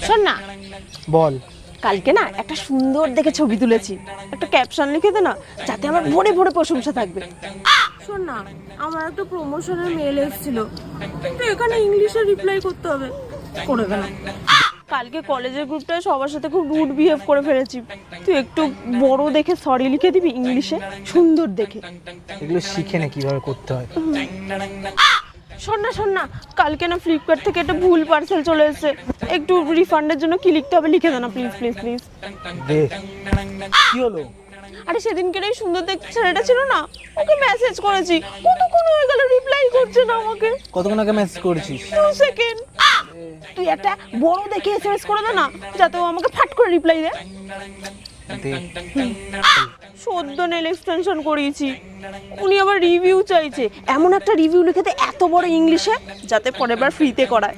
শোন না, বল। কালকে না একটা সুন্দর দেখে ছবি তুলেছি, একটা ক্যাপশন লিখে দে না, যাতে আমার ভরে ভরে প্রশংসা থাকবে। শোন না, আমার একটা প্রমোশনের মেল এসেছিল, তো এখানে ইংলিশে রিপ্লাই করতে হবে, করে দে না। কালকে কলেজের গ্রুপটায় সবার সাথে খুব রুড বিহেভ করে ফেলেছি, তুই একটু বড় দেখে সরি লিখে দিবি ইংলিশে, সুন্দর দেখে। এগুলো শিখে নে কিভাবে করতে হয়। শোন না, কালকে না ফ্লিপকার্ট থেকে একটা ভুল পার্সেল চলে এসেছে, একটু রিফান্ডের জন্য কি লিখতে হবে লিখে দে না প্লিজ প্লিজ প্লিজ। দে। কি হলো? আরে সেদিনকে এই সুন্দর দেখতে ছেলেটা ছিল না, ওকে মেসেজ করেছি, কতক্ষণ হয়ে গেল রিপ্লাই করছে না আমাকে। কতক্ষণ আগে মেসেজ করেছিস? 2 সেকেন্ড। তুই একটা বড় দেখে এসএমএস করে দে না, যাতে ও আমাকে ফাট করে রিপ্লাই দেয়। দে। সদ্য নেল এক্সটেনশন করিয়েছি, উনি আবার রিভিউ চাইছে, এমন একটা রিভিউ লিখে দে এত বড় ইংলিশে, যাতে পরের বার ফ্রিতে করায়।